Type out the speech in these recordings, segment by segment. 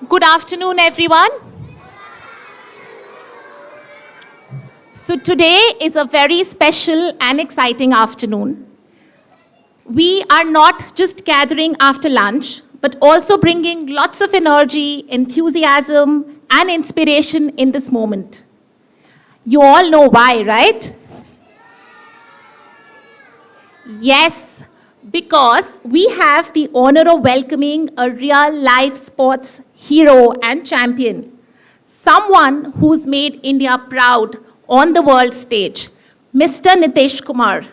Good afternoon, everyone. So today is a very special and exciting afternoon. We are not just gathering after lunch, but also bringing lots of energy, enthusiasm, and inspiration in this moment. You all know why, right? Yes, because we have the honor of welcoming a real life sports hero and champion, someone who's made India proud on the world stage, Mr. Nitesh Kumar.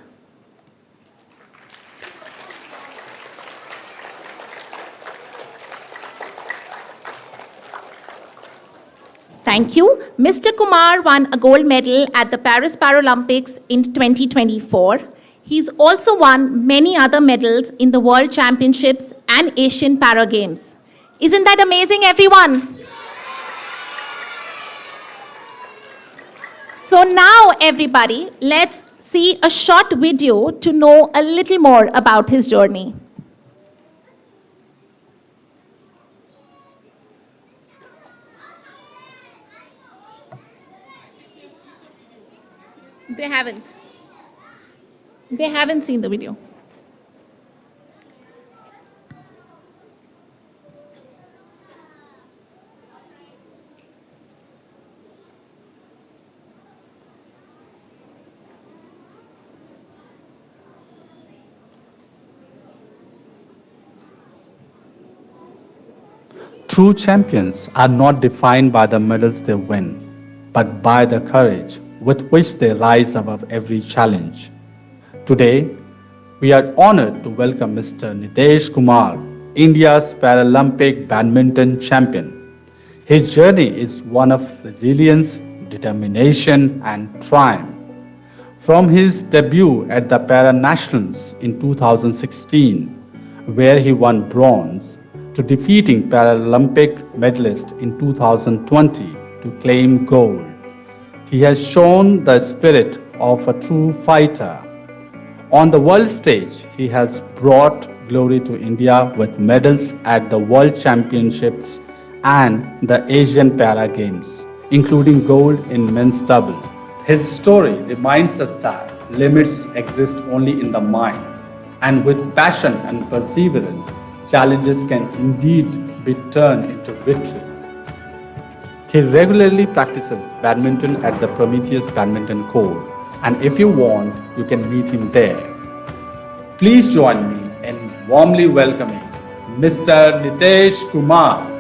Thank you. Mr. Kumar won a gold medal at the Paris Paralympics in 2024. He's also won many other medals in the World Championships and Asian Para Games. Isn't that amazing, everyone? So now, everybody, let's see a short video to know a little more about his journey. They haven't. They haven't seen the video. True champions are not defined by the medals they win, but by the courage with which they rise above every challenge. Today, we are honored to welcome Mr. Nitesh Kumar, India's Paralympic badminton champion. His journey is one of resilience, determination, and triumph. From his debut at the Para Nationals in 2016, where he won bronze, to defeating Paralympic medalist in 2020 to claim gold, he has shown the spirit of a true fighter. On the world stage, he has brought glory to India with medals at the World Championships and the Asian Para Games, including gold in men's double. His story reminds us that limits exist only in the mind, and with passion and perseverance, challenges can indeed be turned into victories. He regularly practices badminton at the Prometheus badminton court, and if you want, you can meet him there. Please join me in warmly welcoming Mr. Nitesh Kumar.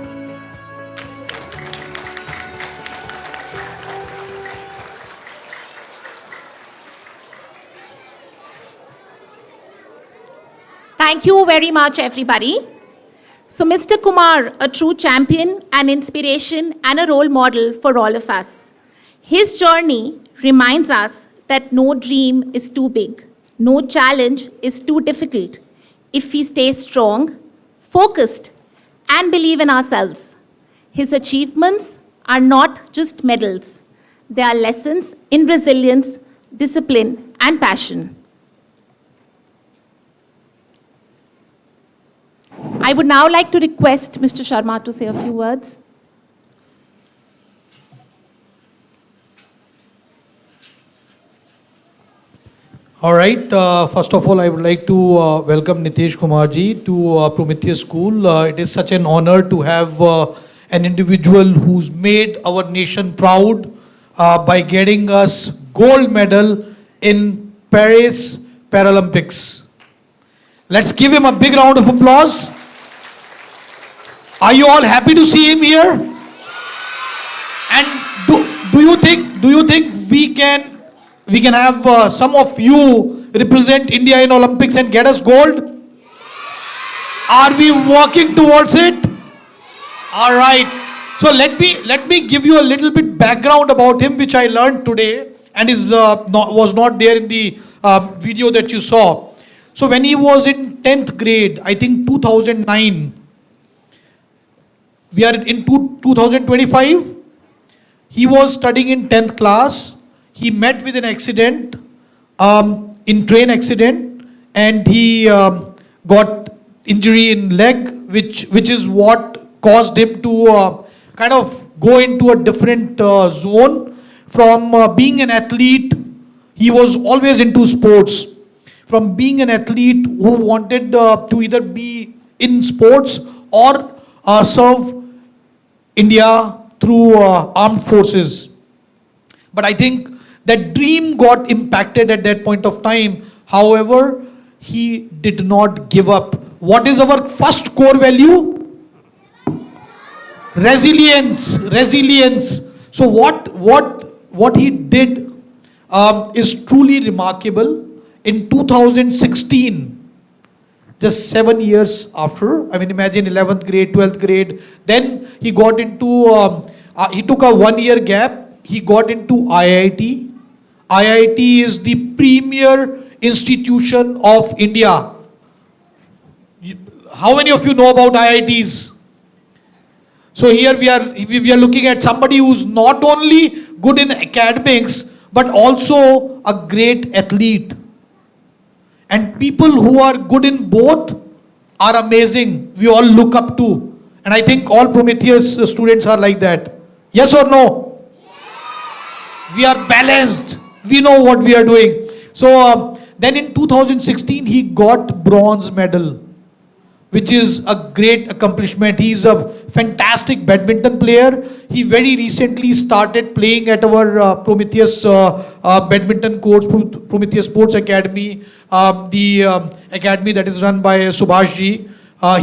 Thank you very much, everybody. So, Mr. Kumar, a true champion, an inspiration, and a role model for all of us. His journey reminds us that no dream is too big, no challenge is too difficult if we stay strong, focused, and believe in ourselves. His achievements are not just medals, they are lessons in resilience, discipline, and passion. I would now like to request Mr. Sharma to say a few words. All right. First of all, I would like to welcome Nitesh Kumar ji to Prometheus School. It is such an honor to have an individual who's made our nation proud by getting us gold medal in Paris Paralympics. Let's give him a big round of applause. Are you all happy to see him here? And do you think we can have some of you represent India in Olympics and get us gold? Are we working towards it? All right. So let me give you a little bit background about him, which I learned today and was not there in the video that you saw. So when he was in 10th grade, I think 2009, we are in 2025. He was studying in 10th class. He met with an accident, in train accident, and he got injury in leg, which is what caused him to kind of go into a different zone. From being an athlete, he was always into sports. From being an athlete who wanted to either be in sports or serve India through armed forces. But I think that dream got impacted at that point of time. However, he did not give up. What is our first core value? Resilience. Resilience. So what he did is truly remarkable. In 2016, just 7 years after, I mean, imagine 11th grade, 12th grade, then he got into, he took a 1 year gap, he got into IIT. IIT is the premier institution of India. How many of you know about IITs? So here we are looking at somebody who's not only good in academics, but also a great athlete. And people who are good in both are amazing. We all look up to. And I think all Prometheus students are like that. Yes or no? We are balanced. We know what we are doing. So then in 2016, he got bronze medal, which is a great accomplishment. He is a fantastic badminton player. He very recently started playing at our Prometheus badminton course, Prometheus Sports Academy, the academy that is run by Subhash ji.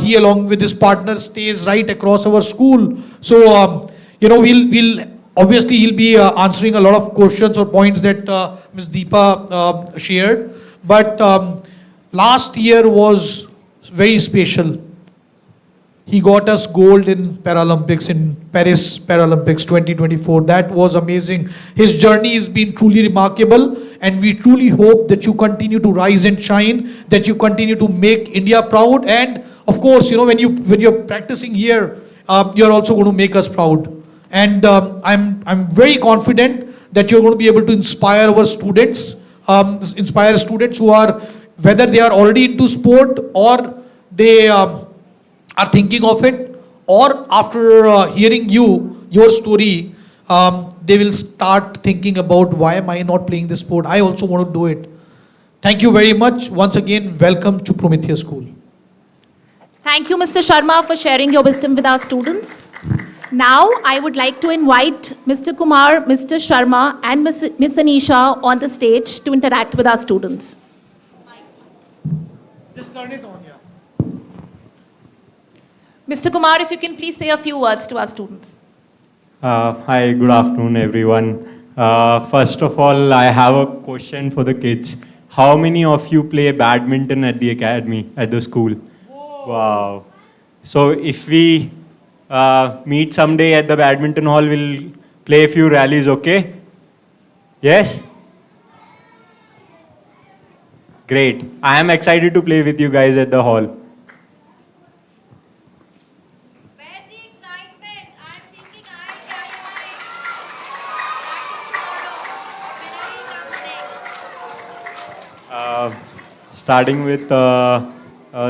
He, along with his partner, stays right across our school. So, we'll obviously he'll be answering a lot of questions or points that Ms. Deepa shared. But last year was very special. He got us gold in Paralympics, in Paris Paralympics 2024. That was amazing. His journey has been truly remarkable, and we truly hope that you continue to rise and shine, that you continue to make India proud, and of course, when you're practicing here, you're also going to make us proud. And I'm very confident that you're going to be able to inspire our students, inspire students who are, whether they are already into sport or they are thinking of it, or after hearing your story, they will start thinking about, why am I not playing this sport? I also want to do it. Thank you very much. Once again, welcome to Prometheus School. Thank you, Mr. Sharma, for sharing your wisdom with our students. Now, I would like to invite Mr. Kumar, Mr. Sharma, and Ms. Anisha on the stage to interact with our students. Just turn it on, yeah. Mr. Kumar, if you can please say a few words to our students. Hi, good afternoon, everyone. First of all, I have a question for the kids. How many of you play badminton at the academy, at the school? Whoa. Wow. So if we meet someday at the badminton hall, we'll play a few rallies, okay? Yes? Great. I am excited to play with you guys at the hall. Where's the excitement? I'm thinking I'll carry my practice tomorrow. Starting with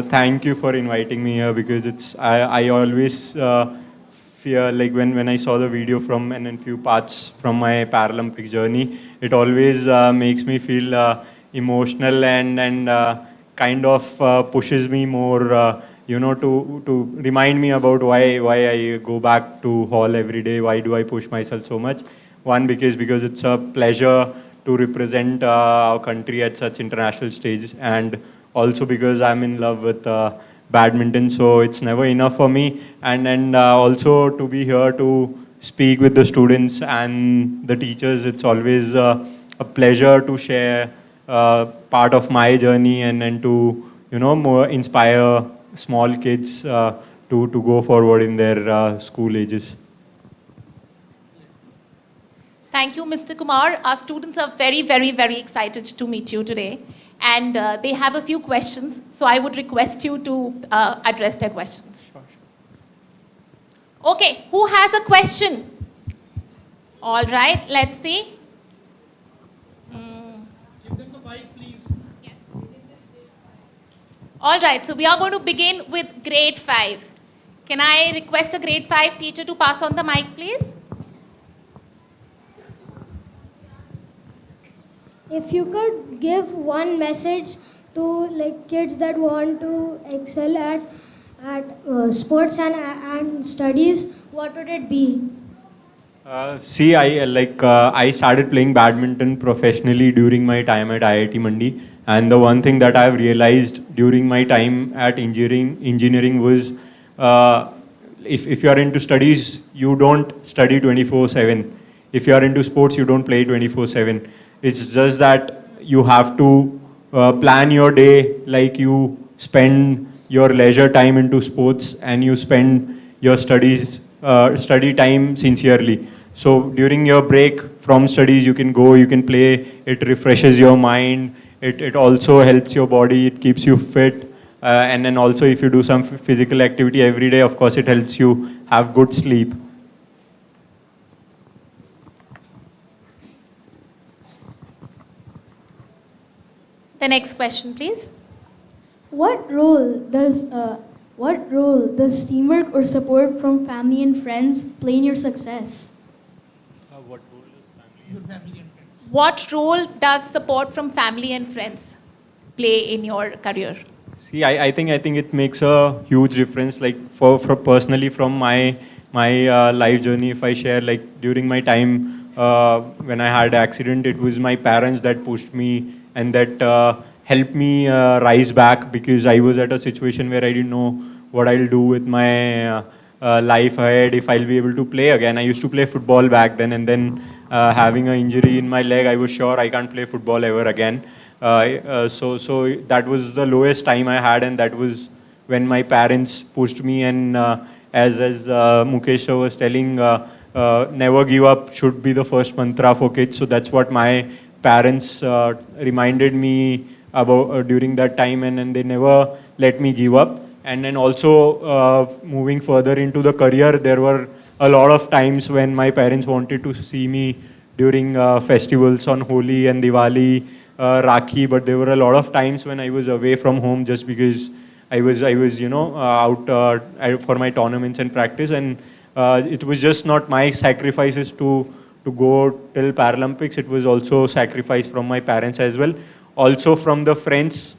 thank you for inviting me here, because I always fear, like when I saw the video from and then few parts from my Paralympic journey, it always makes me feel emotional and kind of pushes me more, to remind me about why I go back to hall every day. Why do I push myself so much? One, because it's a pleasure to represent our country at such international stages, and also because I'm in love with badminton, so it's never enough for me. And also to be here to speak with the students and the teachers, it's always a pleasure to share part of my journey and to more inspire small kids to go forward in their school ages. Thank you, Mr. Kumar. Our students are very, very, very excited to meet you today. And they have a few questions, so I would request you to address their questions. Sure. Okay, who has a question? All right, let's see. Give them the mic, please. Yes. All right, so we are going to begin with grade 5. Can I request a grade 5 teacher to pass on the mic, please? If you could give one message to like kids that want to excel at sports and studies, what would it be? See, I started playing badminton professionally during my time at IIT Mandi, and the one thing that I've realized during my time at engineering was, if you are into studies, you don't study 24/7. If you are into sports, you don't play 24/7. It's just that you have to plan your day like you spend your leisure time into sports and you spend your study time sincerely. So during your break from studies, you can go, you can play, it refreshes your mind, it also helps your body, it keeps you fit. And then also if you do some physical activity every day, of course it helps you have good sleep. The next question, please. What role does teamwork or support from family and friends play in your success? What role does support from family and friends play in your career? See, I think it makes a huge difference. Like for personally from my life journey, if I share, like during my time when I had accident, it was my parents that pushed me and that helped me rise back, because I was at a situation where I didn't know what I'll do with my life ahead, if I'll be able to play again. I used to play football back then, and then having an injury in my leg, I was sure I can't play football ever again. So that was the lowest time I had, and that was when my parents pushed me. And as Mukesh sir was telling, never give up should be the first mantra for kids. So that's what my parents reminded me about during that time, and they never let me give up. And then also moving further into the career, there were a lot of times when my parents wanted to see me during festivals on Holi and Diwali, Rakhi, but there were a lot of times when I was away from home just because I was out for my tournaments and practice, and it was just not my sacrifices to go till Paralympics. It was also sacrifice from my parents as well, also from the friends,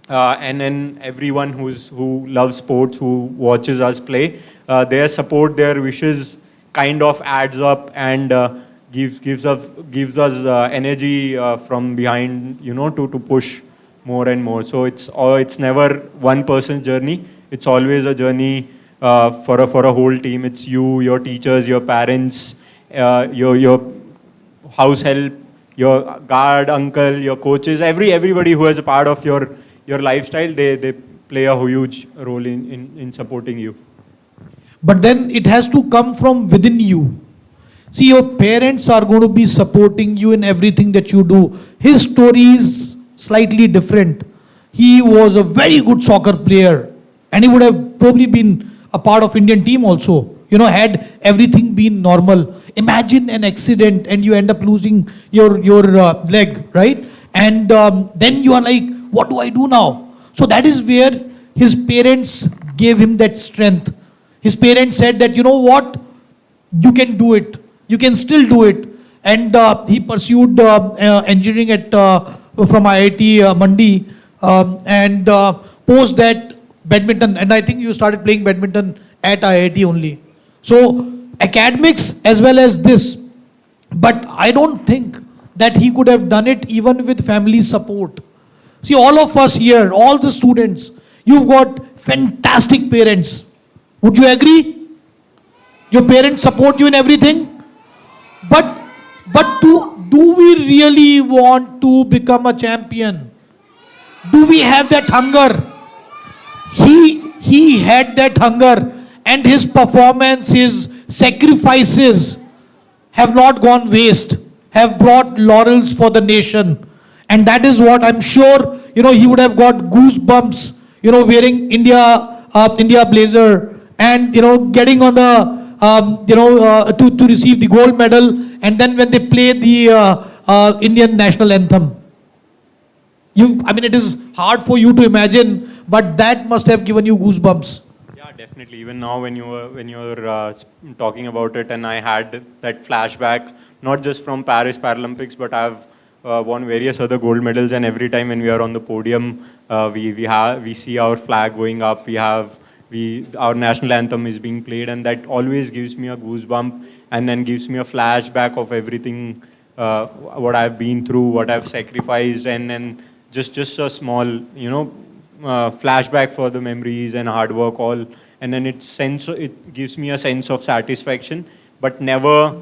and then everyone who loves sports, who watches us play. Their support, their wishes kind of adds up and gives us energy from behind, to push more and more. So it's never one person's journey. It's always a journey for a whole team. It's you, your teachers, your parents, your house help, your guard uncle, your coaches, everybody who is a part of your lifestyle. They play a huge role in supporting you. But then it has to come from within you. See, your parents are going to be supporting you in everything that you do. His story is slightly different. He was a very good soccer player, and he would have probably been a part of Indian team also, had everything been normal. Imagine an accident and you end up losing your leg, right? And then you are like, what do I do now? So that is where his parents gave him that strength. His parents said that, you know what, you can do it. You can still do it. And he pursued engineering from IIT Mandi, and post that badminton. And I think you started playing badminton at IIT only. So academics as well as this. But I don't think that he could have done it even with family support. See, all of us here, all the students, you've got fantastic parents. Would you agree? Your parents support you in everything. But do we really want to become a champion? Do we have that hunger? He had that hunger, and his performance, his sacrifices have not gone waste, have brought laurels for the nation. And that is what I'm sure, he would have got goosebumps, wearing India blazer, and, getting on the, to receive the gold medal, and then when they play the Indian national anthem. It is hard for you to imagine, but that must have given you goosebumps. Yeah, definitely. Even now, when you were talking about it, and I had that flashback, not just from Paris Paralympics, but I've won various other gold medals. And every time when we are on the podium, we see our flag going up. Our national anthem is being played, and that always gives me a goosebump, and then gives me a flashback of everything, what I've been through, what I've sacrificed, and then just a small, flashback for the memories and hard work all, and then it gives me a sense of satisfaction, but never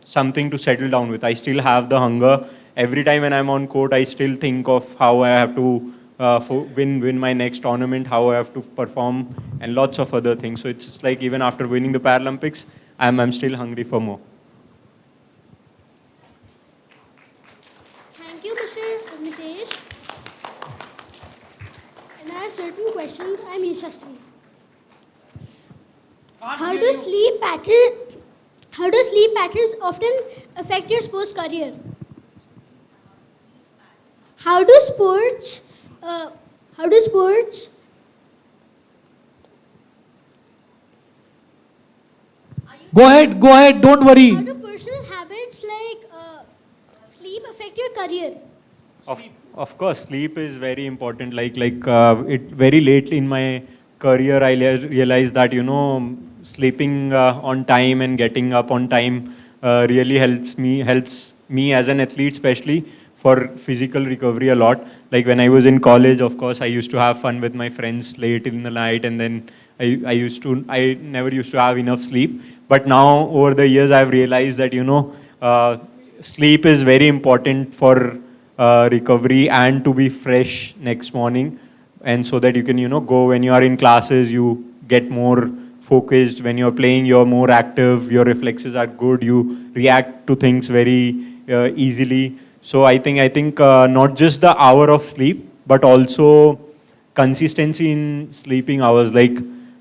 something to settle down with. I still have the hunger. Every time when I'm on court, I still think of how I have to win my next tournament, how I have to perform, and lots of other things. So it's just like even after winning the Paralympics, I'm still hungry for more. Thank you, Mr. Nitesh. And I have certain questions. I'm Yashasvi. How do sleep patterns often affect your sports career? How do sports Go ahead, don't worry. how do personal habits like sleep affect your career? Of course, sleep is very important. It very late in my career, I realized that sleeping on time and getting up on time really helps me as an athlete, especially for physical recovery a lot. Like when I was in college, of course, I used to have fun with my friends late in the night, and then I never used to have enough sleep. But now over the years, I've realized that sleep is very important for recovery and to be fresh next morning, and so that you can go when you are in classes, you get more focused. When you're playing, you're more active, your reflexes are good, you react to things very easily. So I think not just the hour of sleep, but also consistency in sleeping hours.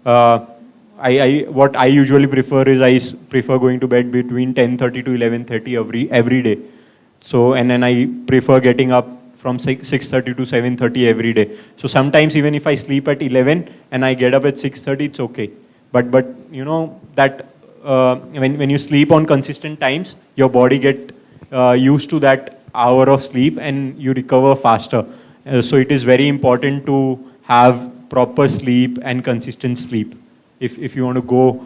What I usually prefer is prefer going to bed between 10:30 to 11:30 every day. So, and then I prefer getting up from 6:30 to 7:30 every day. So sometimes even if I sleep at 11 and I get up at 6:30, it's okay. But that when you sleep on consistent times, your body get used to that hour of sleep and you recover faster. So it is very important to have proper sleep and consistent sleep if you want to go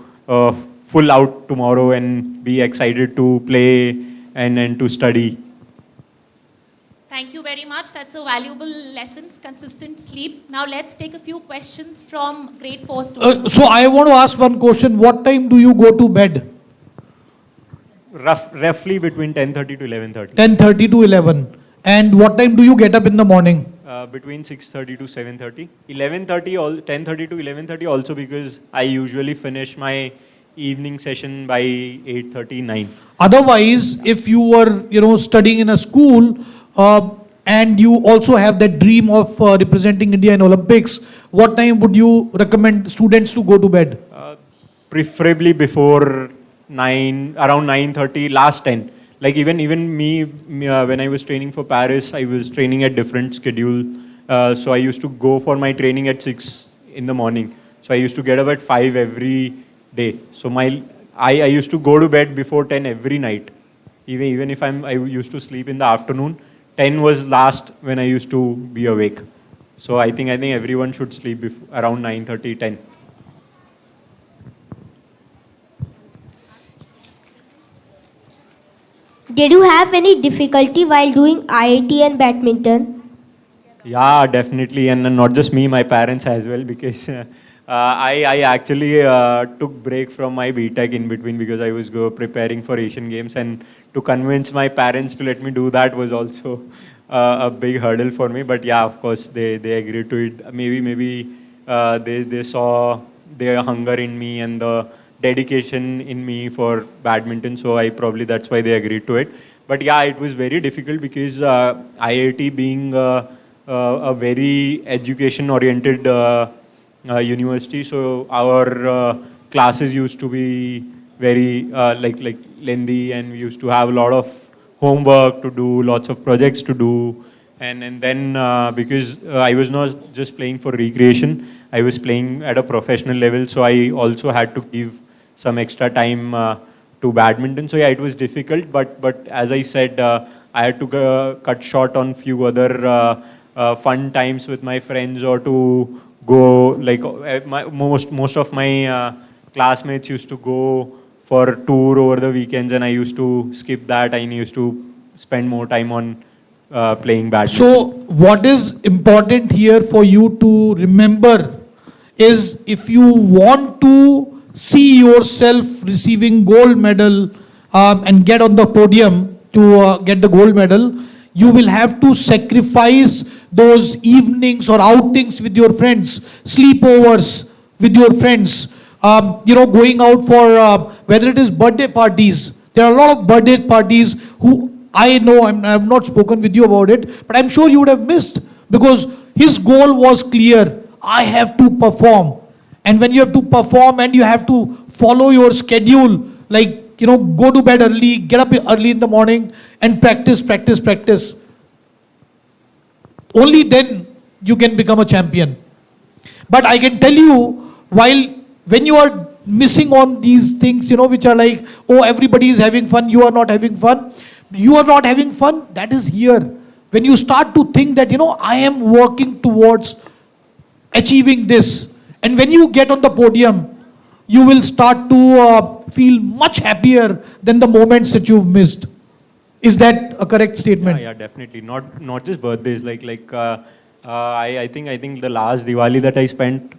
full out tomorrow and be excited to play and to study. Thank you very much. That's a valuable lesson, consistent sleep. Now let's take a few questions from grade 4 students. So I want to ask one question. What time do you go to bed? Roughly between 10:30 to 11:30. 10:30 to 11. And what time do you get up in the morning? Between 6:30 to 7:30. 10:30 to 11:30 also, because I usually finish my evening session by 8:39. Otherwise, if you were, studying in a school and you also have that dream of representing India in Olympics, what time would you recommend students to go to bed? Preferably before 9, around 9:30, last 10. Like even me when I was training for Paris, I was training at different schedule. So I used to go for my training at 6 in the morning. So I used to get up at 5 every day. So I used to go to bed before 10 every night. Even if I used to sleep in the afternoon, 10 was last when I used to be awake. So I think everyone should sleep around 9:30, 10. Did you have any difficulty while doing IIT and badminton? Yeah, definitely, and not just me, my parents as well, because I actually took break from my BTech in between because I was preparing for Asian Games, and to convince my parents to let me do that was also a big hurdle for me. But yeah, of course, they agreed to it. Maybe they saw their hunger in me and the dedication in me for badminton, so that's why they agreed to it. But yeah, it was very difficult because IIT being a very education-oriented university, so our classes used to be very like lengthy, and we used to have a lot of homework to do, lots of projects to do, and then because I was not just playing for recreation, I was playing at a professional level, so I also had to give some extra time to badminton. So yeah, it was difficult, but as I said, I had to cut short on few other fun times with my friends, or to go like most of my classmates used to go for tour over the weekends, and I used to skip that. I used to spend more time on playing badminton. So, what is important here for you to remember is, if you want to see yourself receiving gold medal and get on the podium to get the gold medal, you will have to sacrifice those evenings or outings with your friends, sleepovers with your friends, going out for whether it is birthday parties. There are a lot of birthday parties who I know, I have not spoken with you about it, but I'm sure you would have missed, because his goal was clear. I have to perform. And when you have to perform and you have to follow your schedule, like, go to bed early, get up early in the morning and practice. Only then you can become a champion. But I can tell you, when you are missing on these things, which are like, oh, everybody is having fun, you are not having fun. You are not having fun, that is here. When you start to think that, I am working towards achieving this. And when you get on the podium, you will start to feel much happier than the moments that you've missed. Is that a correct statement? Yeah, definitely. Not just birthdays. I think the last Diwali that I spent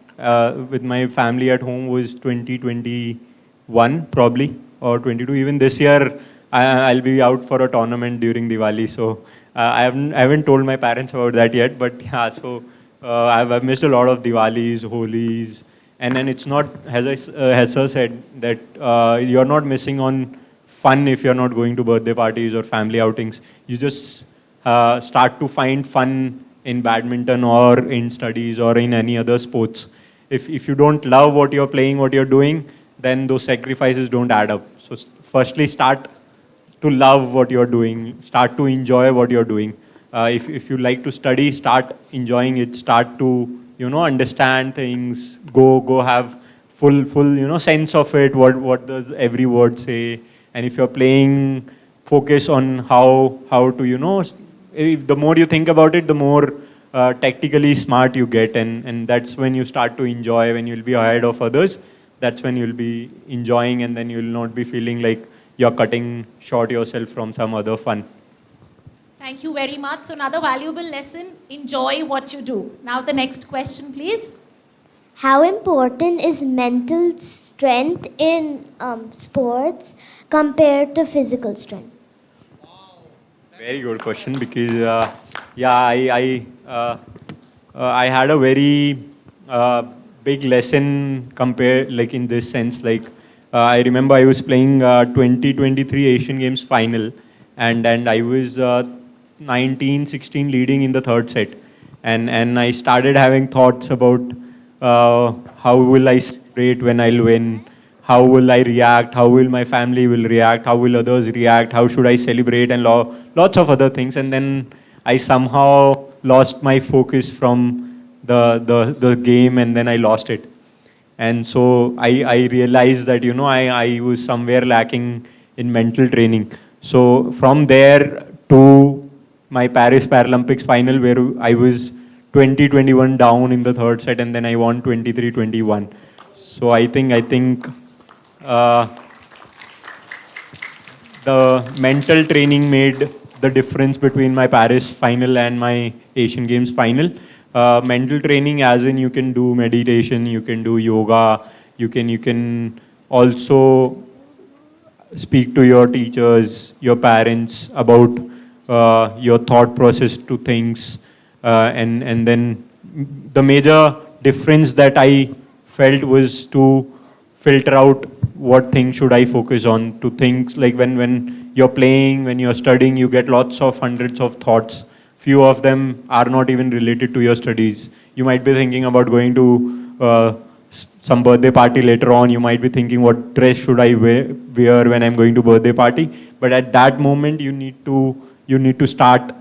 with my family at home was 2021 probably, or 22. Even this year, I'll be out for a tournament during Diwali. So I haven't told my parents about that yet. But yeah, so I've missed a lot of Diwalis, Holis, and then it's not, as sir said, that you're not missing on fun if you're not going to birthday parties or family outings. You just start to find fun in badminton or in studies or in any other sports. If you don't love what you're playing, what you're doing, then those sacrifices don't add up. So firstly, start to love what you're doing, start to enjoy what you're doing. If you like to study, start enjoying it, start to understand things, go have full sense of it, what does every word say. And if you're playing, focus on how to the more you think about it, the more tactically smart you get, and that's when you start to enjoy, when you'll be ahead of others. That's when you'll be enjoying, and then you'll not be feeling like you're cutting short yourself from some other fun. Thank you very much. So another valuable lesson, enjoy what you do. Now the next question, please. How important is mental strength in sports compared to physical strength? Very good question, because I had a very big lesson compared, like in this sense. I remember I was playing 2023 Asian Games final, and I was 19-16 leading in the third set, and I started having thoughts about how will I celebrate when I'll win, how will I react, how will my family will react, how will others react, how should I celebrate, and lots of other things. And then I somehow lost my focus from the game, and then I lost it. And so I realized that, I was somewhere lacking in mental training. So from there to my Paris Paralympics final, where I was 20-21 down in the third set, and then I won 23-21. So I think the mental training made the difference between my Paris final and my Asian Games final. Mental training, as in you can do meditation, you can do yoga, you can also speak to your teachers, your parents about your thought process to things, and then the major difference that I felt was to filter out what things should I focus on. To things like when you're playing, when you're studying, you get hundreds of thoughts. Few of them are not even related to your studies. You might be thinking about going to some birthday party later on. You might be thinking, what dress should I wear when I'm going to birthday party? But at that moment, you need to start,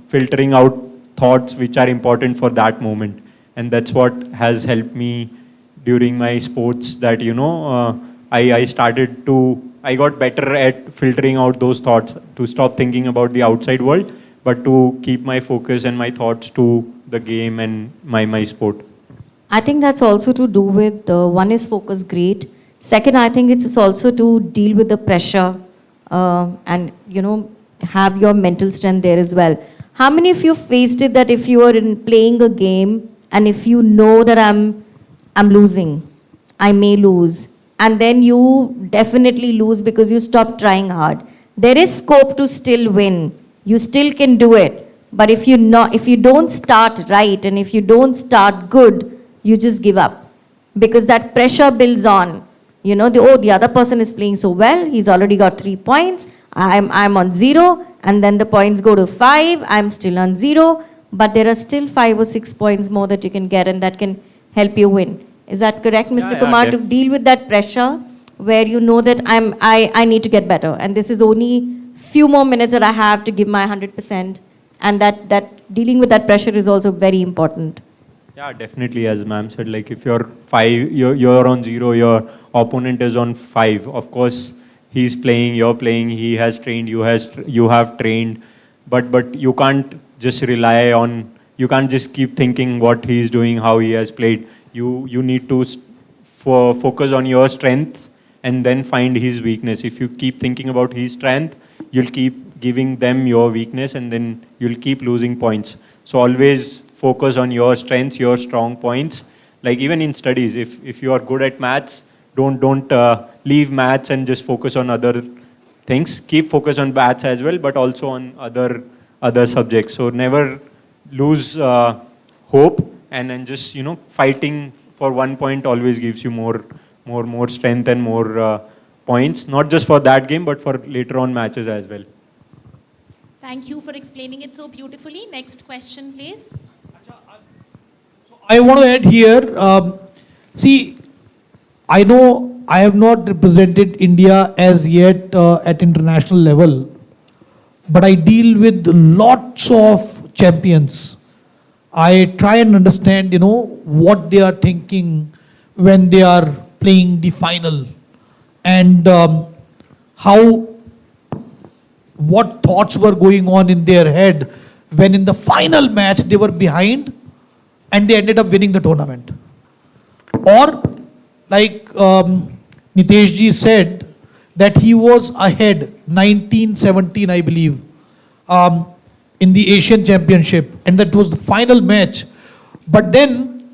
filtering out thoughts which are important for that moment. and that's what has helped me during my sports, that I got better at filtering out those thoughts, to stop thinking about the outside world, but to keep my focus and my thoughts to the game and my sport. I think that's also to do with one is focus, great. Second, I think it's also to deal with the pressure and have your mental strength there as well. How many of you faced it that if you are playing a game and if you know that I'm losing, I may lose, and then you definitely lose because you stop trying hard. There is scope to still win. You still can do it. But if you don't start right and if you don't start good, you just give up. Because that pressure builds on. The other person is playing so well, he's already got 3 points, I'm on 0, and then the points go to 5, I'm still on 0, but there are still 5 or 6 points more that you can get, and that can help you win. Is that correct, Mr. Kumar, to deal with that pressure where you know that I need to get better, and this is only few more minutes that I have to give my 100%, and that dealing with that pressure is also very important. Yeah, definitely, as ma'am said, like if you're 5, you're on 0, your opponent is on 5. Of course, he's playing, you're playing, he has trained, you have trained, but you can't just you can't just keep thinking what he's doing, how he has played. You need to focus on your strength and then find his weakness. If you keep thinking about his strength, you'll keep giving them your weakness, and then you'll keep losing points. So always focus on your strengths, your strong points. Like even in studies, if you are good at maths, don't leave maths and just focus on other things. Keep focus on maths as well, but also on other subjects. So never lose hope, and just fighting for 1 point always gives you more strength and more points, not just for that game, but for later on matches as well. Thank you for explaining it so beautifully. Next question, please. I want to add here, see, I know I have not represented India as yet at international level, but I deal with lots of champions. I try and understand, what they are thinking when they are playing the final, and what thoughts were going on in their head when in the final match they were behind and they ended up winning the tournament. Or like Nitesh ji said, that he was ahead 1917, I believe, in the Asian Championship, and that was the final match. But then,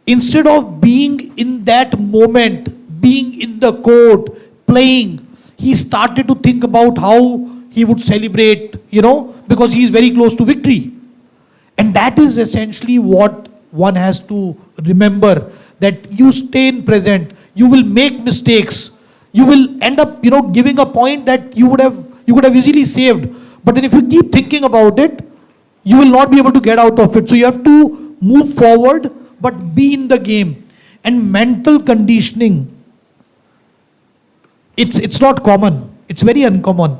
instead of being in that moment, being in the court, playing, he started to think about how he would celebrate, because he is very close to victory. And that is essentially what one has to remember, that you stay in present, you will make mistakes, you will end up, giving a point that you could have easily saved. But then if you keep thinking about it, you will not be able to get out of it. So you have to move forward, but be in the game. And mental conditioning, it's not common. It's very uncommon,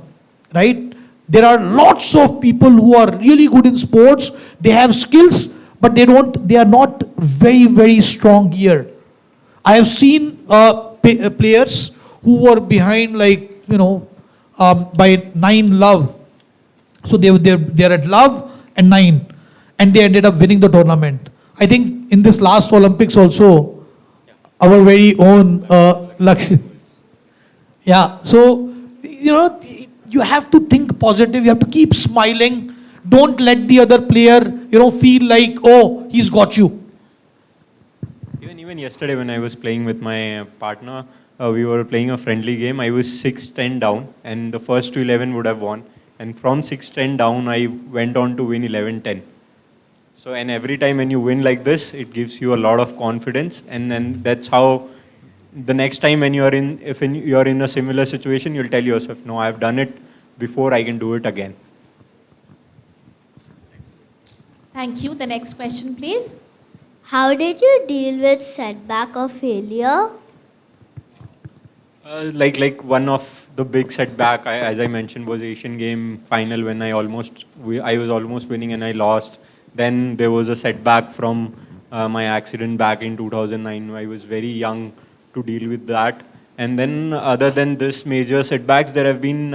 right? There are lots of people who are really good in sports. They have skills, but they are not very, very strong here. I have seen players who were behind, by 9 love. So they're at love and 9, and they ended up winning the tournament. I think in this last Olympics also, our very own Lakshya. Yeah, so, you have to think positive, you have to keep smiling. Don't let the other player, feel like, oh, he's got you. Even yesterday when I was playing with my partner, we were playing a friendly game. I was 6-10 down, and the first 11 would have won. And from 6-10 down, I went on to win 11-10. So, and every time when you win like this, it gives you a lot of confidence. And then that's how the next time when you're in a similar situation, you'll tell yourself, no, I've done it before, I can do it again. Thank you. The next question, please. How did you deal with setback or failure? Like one of the big setback, as I mentioned, was Asian Game final when I was almost winning and I lost. Then there was a setback from my accident back in 2009. I was very young to deal with that. And then other than this major setbacks, there have been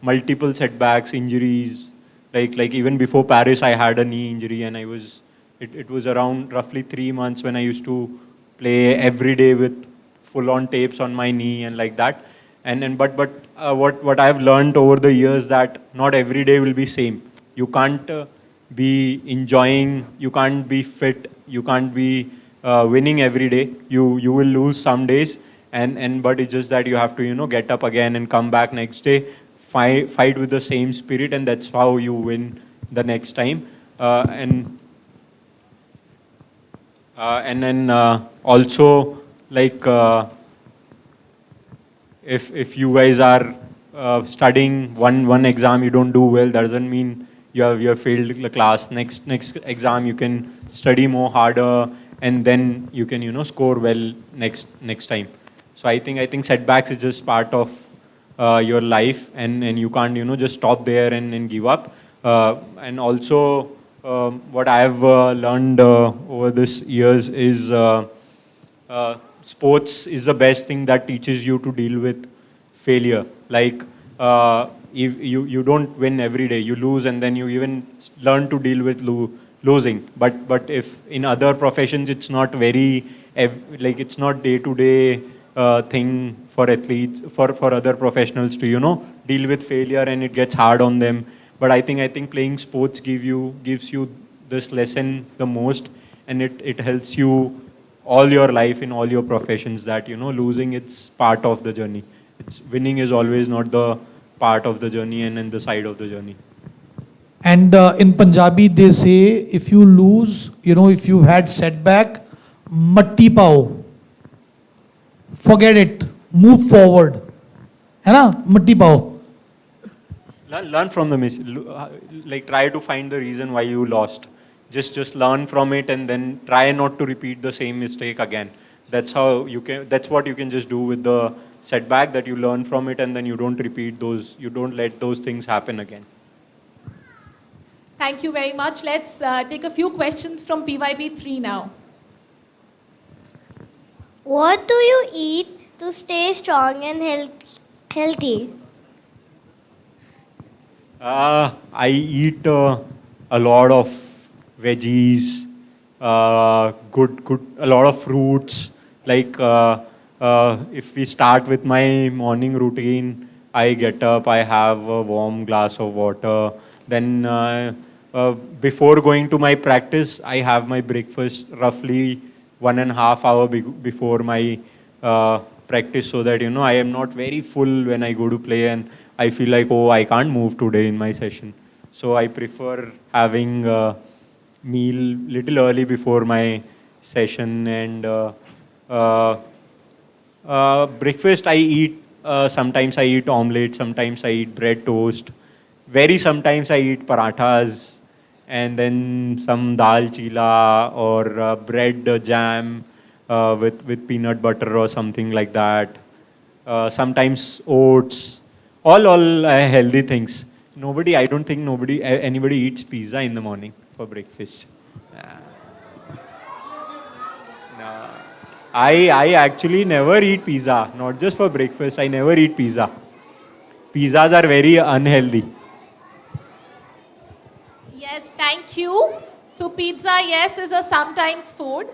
multiple setbacks, injuries. Like even before Paris, I had a knee injury, and it was around roughly 3 months when I used to play every day with full-on tapes on my knee and like that. What I've learned over the years that not every day will be same. You can't be enjoying, you can't be fit, you can't be winning every day. You will lose some days, but it's just that you have to get up again and come back next day, fight with the same spirit, and that's how you win the next time. And then also like if you guys are studying one exam, you don't do well, that doesn't mean you have failed the class. Next exam you can study more harder, and then you can score well next time. So I think setbacks is just part of your life, and you can't just stop there and give up. And also what I have learned over this years is sports is the best thing that teaches you to deal with failure. Like if you don't win every day, you lose, and then you even learn to deal with losing. But if in other professions, it's not very like it's not day-to-day thing for athletes, for other professionals to deal with failure, and it gets hard on them. But I think playing sports gives you this lesson the most, and it helps you all your life in all your professions, that losing, it's part of the journey. It's winning is always not the part of the journey and the side of the journey. And in Punjabi, they say if you lose, if you had setback, matti pao. Forget it. Move forward. है ना? Matti pao. Learn from the mistake. Like try to find the reason why you lost. Just learn from it, and then try not to repeat the same mistake again. That's how you can. That's what you can just do with the setback. That you learn from it, and then you don't repeat those. You don't let those things happen again. Thank you very much. Let's take a few questions from PYB3 now. What do you eat to stay strong and healthy? I eat a lot of veggies, a lot of fruits. Like if we start with my morning routine, I get up, I have a warm glass of water. Then before going to my practice, I have my breakfast roughly 1.5 hours before my practice, so that I am not very full when I go to play, and I feel like, oh, I can't move today in my session. So I prefer having a meal little early before my session. And breakfast I eat, sometimes I eat omelette, sometimes I eat bread toast. Very sometimes I eat parathas, and then some dal chila or bread jam with peanut butter or something like that. Sometimes oats. All healthy things. I don't think anybody eats pizza in the morning for breakfast. No. I actually never eat pizza, not just for breakfast. I never eat pizza. Pizzas are very unhealthy. Yes, thank you. So pizza, yes, is a sometimes food.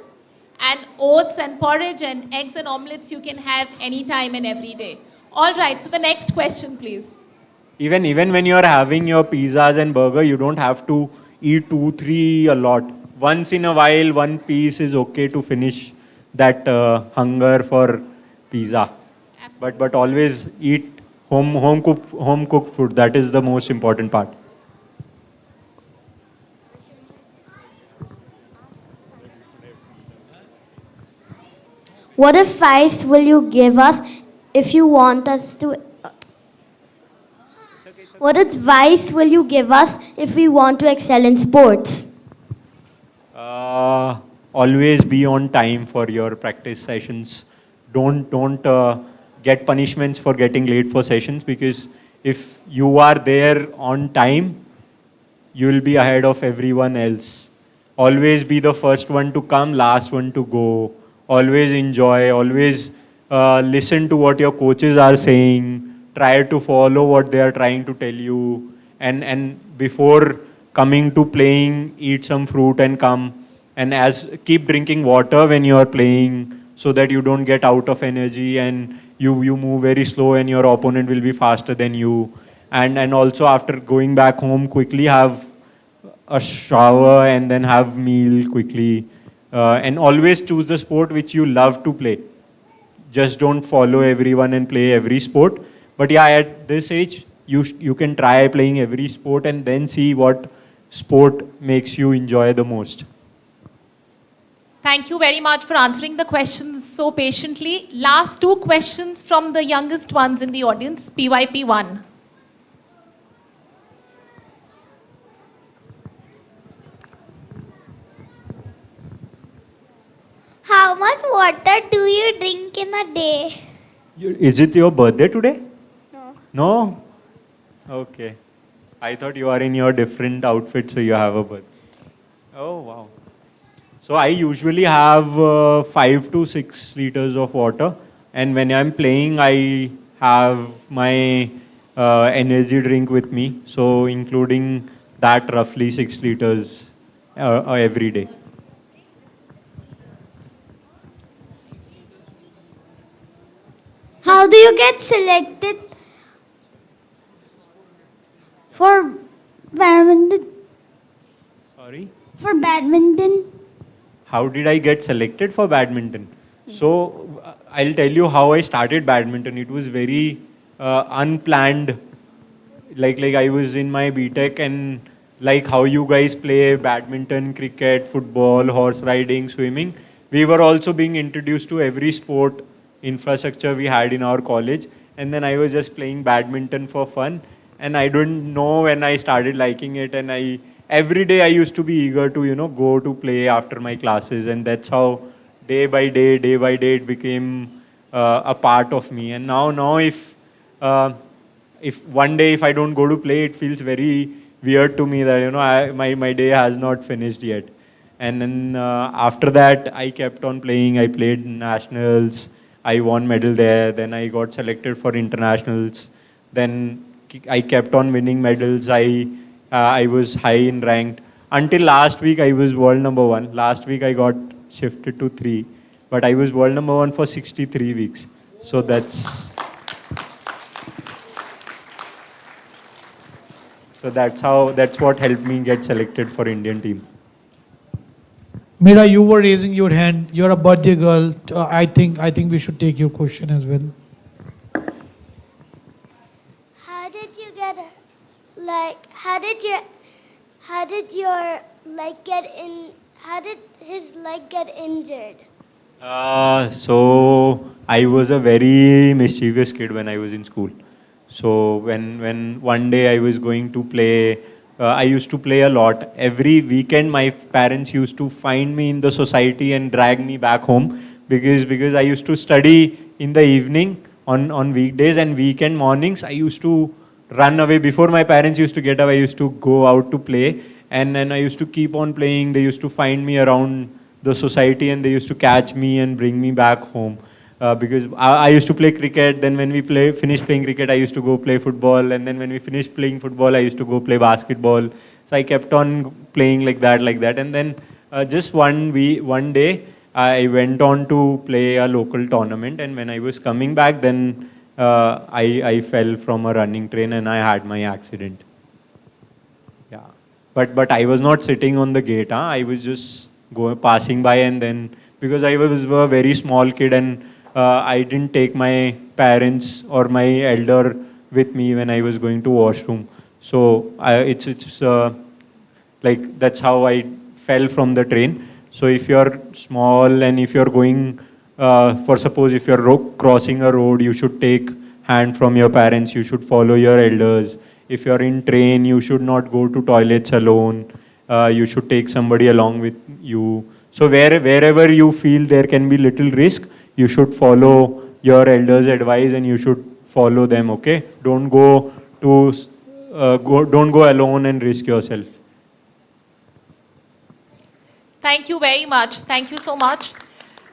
And oats and porridge and eggs and omelets you can have anytime and every day. All right, so the next question, please. Even when you are having your pizzas and burger, you don't have to eat 2-3 a lot. Once in a while, one piece is okay to finish that hunger for pizza. Absolutely. But always eat home cooked food. That is the most important part. What advice will you give us if you want us to... What advice will you give us if we want to excel in sports? Always be on time for your practice sessions. Don't get punishments for getting late for sessions, because if you are there on time, you will be ahead of everyone else. always be the first one to come, last one to go. Always enjoy, always listen to what your coaches are saying, try to follow what they are trying to tell you, and before coming to playing, eat some fruit and come. And keep drinking water when you are playing, so that you don't get out of energy and you move very slow and your opponent will be faster than you. And also after going back home, quickly have a shower and then have meal quickly. And always choose the sport which you love to play. Just don't follow everyone and play every sport. But yeah, at this age, you can try playing every sport and then see what sport makes you enjoy the most. Thank you very much for answering the questions so patiently. Last two questions from the youngest ones in the audience, PYP1. How much water do you drink in a day? Is it your birthday today? No. No? Okay. I thought you are in your different outfit, so you have a birthday. Oh, wow. So I usually have 5 to 6 liters of water. And when I'm playing, I have my energy drink with me. So including that, roughly 6 liters every day. How do you get selected for badminton? Sorry? For badminton? How did I get selected for badminton? So I'll tell you how I started badminton. It was very unplanned. Like I was in my BTech, and like how you guys play badminton, cricket, football, horse riding, swimming, we were also being introduced to every sport infrastructure we had in our college. And then I was just playing badminton for fun. And I don't know when I started liking it, and every day I used to be eager to, go to play after my classes, and that's how day by day it became a part of me. And now if one day if I don't go to play, it feels very weird to me that my day has not finished yet. And then after that, I kept on playing. I played nationals. I won medal there. Then I got selected for internationals. Then I kept on winning medals. I was high in ranked. Until last week, I was world number 1. Last week, I got shifted to 3. But I was world number 1 for 63 weeks. So that's what helped me get selected for Indian team. Mira, you were raising your hand. You're a birthday girl. I think we should take your question as well. How did you get, how did your leg get in, how did his leg get injured? So I was a very mischievous kid when I was in school. So when one day I was going to play, I used to play a lot. Every weekend, my parents used to find me in the society and drag me back home because I used to study in the evening on weekdays, and weekend mornings I used to run away. Before my parents used to get up, I used to go out to play, and then I used to keep on playing. They used to find me around the society, and they used to catch me and bring me back home. Because I used to play cricket. Then when we finished playing cricket, I used to go play football. And then when we finished playing football, I used to go play basketball. So I kept on playing like that. And then just one day, I went on to play a local tournament. And when I was coming back, then I fell from a running train and I had my accident. Yeah, but I was not sitting on the gate. I was just passing by, and then because I was a very small kid, and I didn't take my parents or my elder with me when I was going to washroom. So it's like that's how I fell from the train. So if you're small and if you're going, for suppose if you're crossing a road, you should take hand from your parents. You should follow your elders. If you're in train, you should not go to toilets alone. You should take somebody along with you. So wherever you feel there can be little risk, you should follow your elders' advice and you should follow them. Okay, don't go alone and risk yourself. Thank you very much. Thank you so much.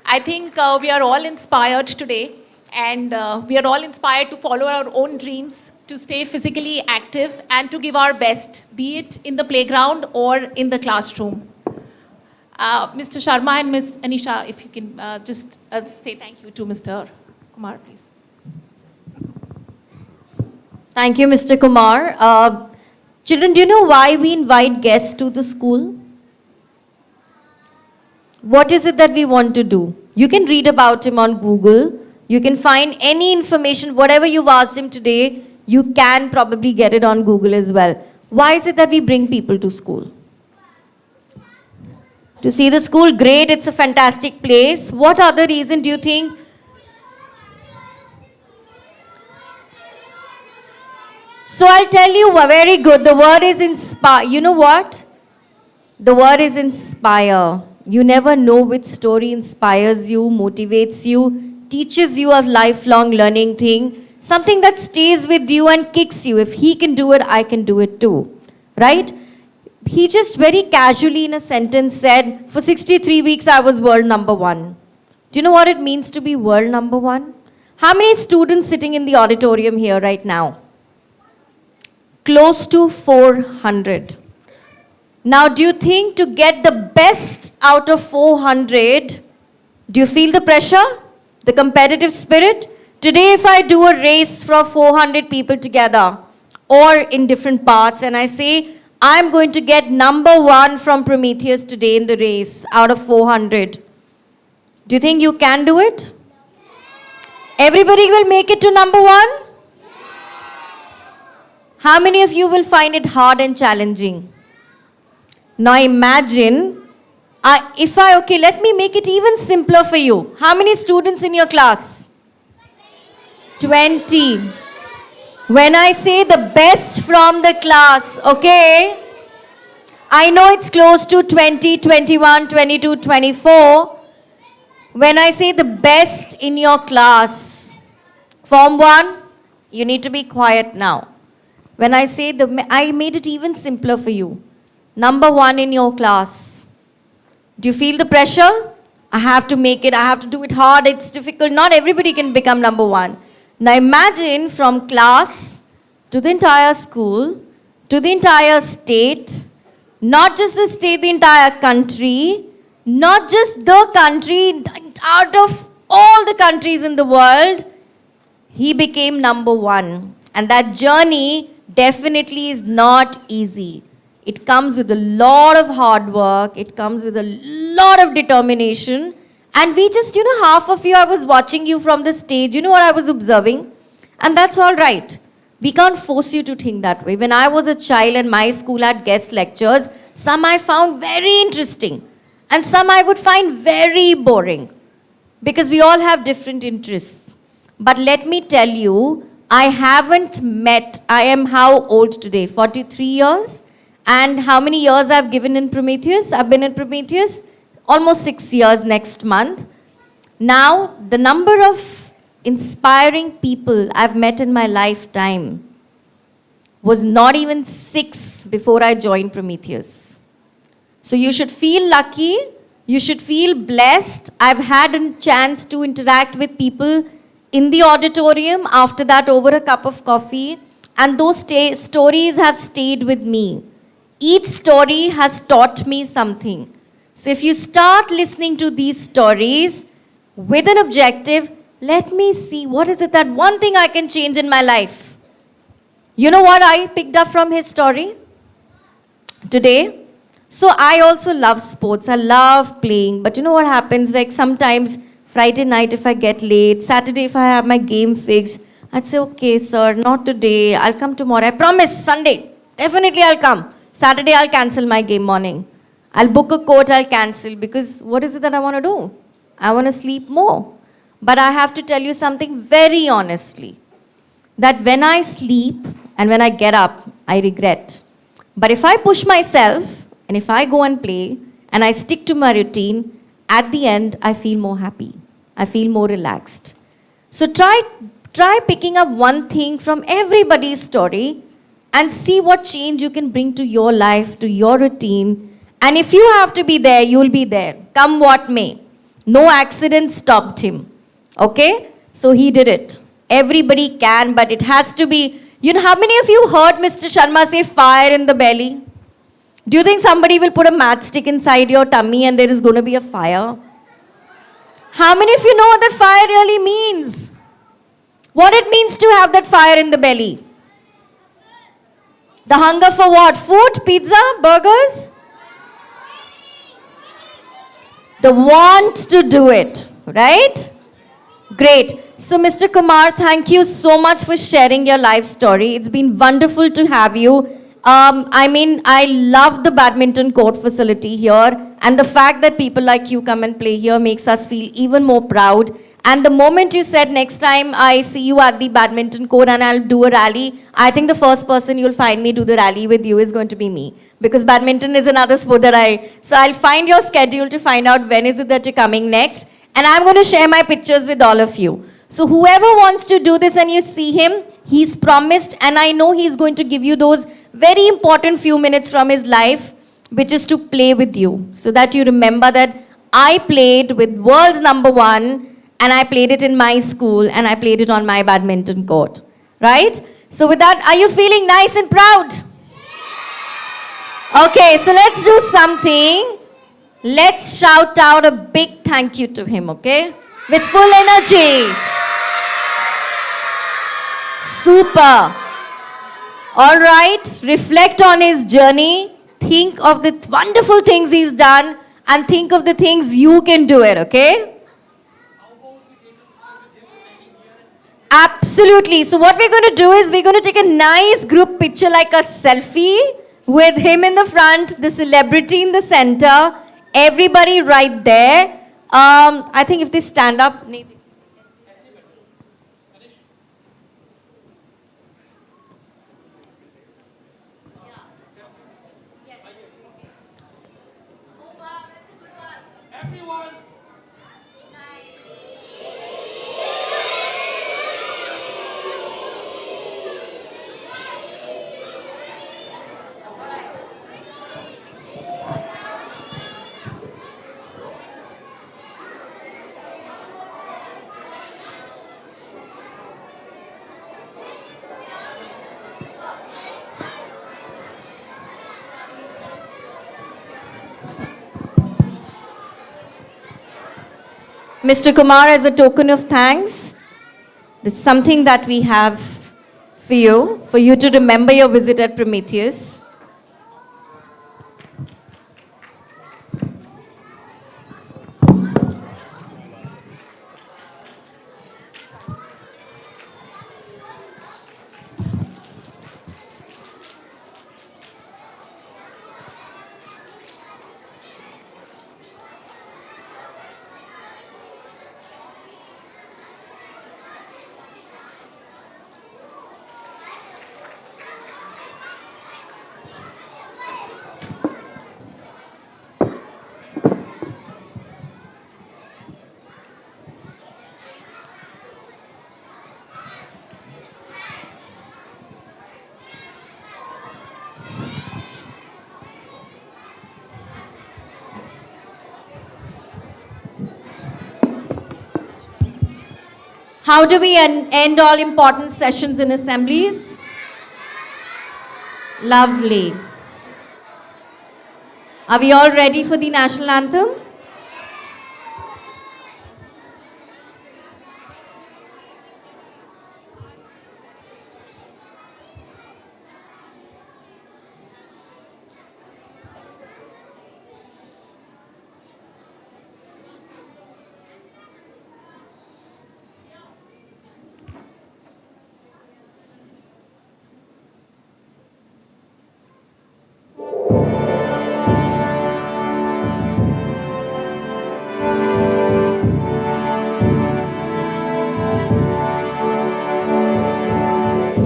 I think we are all inspired today, and we are all inspired to follow our own dreams, to stay physically active, and to give our best, be it in the playground or in the classroom. Mr. Sharma and Ms. Anisha, if you can just say thank you to Mr. Kumar, please. Thank you, Mr. Kumar. Children, do you know why we invite guests to the school? What is it that we want to do? You can read about him on Google. You can find any information, whatever you've asked him today, you can probably get it on Google as well. Why is it that we bring people to school? To see the school, great, it's a fantastic place. What other reason do you think? So I'll tell you, very good. The word is inspire. You know what? The word is inspire. You never know which story inspires you, motivates you, teaches you a lifelong learning thing, something that stays with you and kicks you. If he can do it, I can do it too. Right? He just very casually in a sentence said, for 63 weeks I was world number one. Do you know what it means to be world number one? How many students sitting in the auditorium here right now? Close to 400. Now, do you think to get the best out of 400, do you feel the pressure, the competitive spirit? Today, if I do a race for 400 people together or in different parts, and I say, I'm going to get number one from Prometheus today in the race out of 400, do you think you can do it? Everybody will make it to number one? How many of you will find it hard and challenging? Now imagine, okay, let me make it even simpler for you. How many students in your class? 20. When I say the best from the class, okay, I know it's close to 20, 21, 22, 24. When I say the best in your class, Form 1, you need to be quiet now. When I say I made it even simpler for you. Number one in your class. Do you feel the pressure? I have to make it, I have to do it hard, it's difficult. Not everybody can become number one. Now imagine from class to the entire school, to the entire state, not just the state, the entire country, not just the country, out of all the countries in the world, he became number one. And that journey definitely is not easy. It comes with a lot of hard work. It comes with a lot of determination. And we just, half of you, I was watching you from the stage. You know what I was observing? And that's all right. We can't force you to think that way. When I was a child and my school had guest lectures, some I found very interesting. And some I would find very boring. Because we all have different interests. But let me tell you, I am how old today? 43 years? And how many years I've given in Prometheus? I've been in Prometheus almost 6 years next month. Now, the number of inspiring people I've met in my lifetime was not even 6 before I joined Prometheus. So you should feel lucky. You should feel blessed. I've had a chance to interact with people in the auditorium, after that over a cup of coffee, and those stories have stayed with me. Each story has taught me something. So if you start listening to these stories with an objective, let me see what is it that one thing I can change in my life. You know what I picked up from his story today? So I also love sports. I love playing. But you know what happens? Like sometimes Friday night if I get late, Saturday if I have my game fixed, I'd say, okay, sir, not today. I'll come tomorrow. I promise, Sunday. Definitely I'll come. Saturday I'll cancel my game morning. I'll book a court, I'll cancel. Because what is it that I want to do? I want to sleep more. But I have to tell you something very honestly. That when I sleep and when I get up, I regret. But if I push myself and if I go and play and I stick to my routine, at the end, I feel more happy. I feel more relaxed. So try picking up one thing from everybody's story and see what change you can bring to your life, to your routine, And if you have to be there, you'll be there. Come what may. No accident stopped him. Okay? So he did it. Everybody can, but it has to be. You know, how many of you heard Mr. Sharma say fire in the belly? Do you think somebody will put a matchstick inside your tummy and there is going to be a fire? How many of you know what that fire really means? What it means to have that fire in the belly? The hunger for what? Food? Pizza? Burgers? The want to do it, right? Great. So, Mr. Kumar, thank you so much for sharing your life story. It's been wonderful to have you. I love the badminton court facility here, and the fact that people like you come and play here makes us feel even more proud. And the moment you said next time I see you at the badminton court and I'll do a rally, I think the first person you'll find me do the rally with you is going to be me. Because badminton is another sport that so I'll find your schedule to find out when is it that you're coming next. And I'm going to share my pictures with all of you. So whoever wants to do this and you see him, he's promised, and I know he's going to give you those very important few minutes from his life, which is to play with you. So that you remember that I played with world's #1, and I played it in my school, and I played it on my badminton court. Right? So with that, are you feeling nice and proud? Okay, so let's do something. Let's shout out a big thank you to him, okay? With full energy. Super. All right, reflect on his journey. Think of the wonderful things he's done and think of the things you can do it, okay? Absolutely. So what we're going to do is we're going to take a nice group picture, like a selfie, with him in the front, the celebrity in the center, everybody right there. I think if they stand up. Mr. Kumar, as a token of thanks, there's something that we have for you to remember your visit at Prometheus. How do we end all important sessions in assemblies? Lovely. Are we all ready for the national anthem?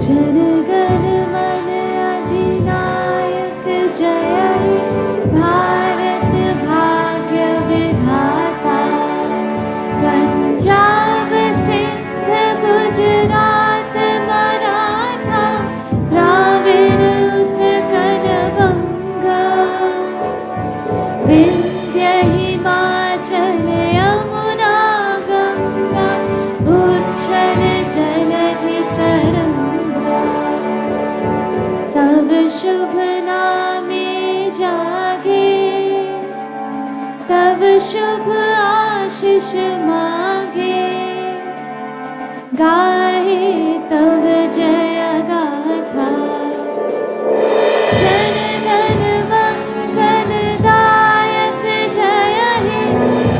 जनगण मन अधिनायक जय भारत भाग्य विधाता पंजाब सिंध गुजरात मराठा द्राविड़ उत्कल बंगा शुभ नामे जागे, तब शुभ आशीष मांगे, गाहे तब जय गाथा। जन गण मंगलदायक जय हे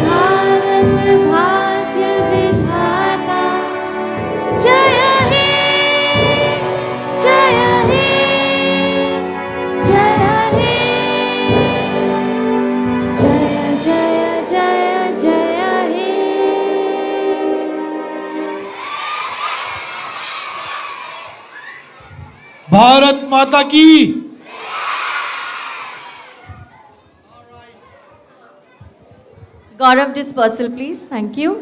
भारत भाग्य विधाता। जय हे, जय हे, जय हे, जय जय जय जय हे। भारत माता की। Gaurav dispersal, please. Thank you.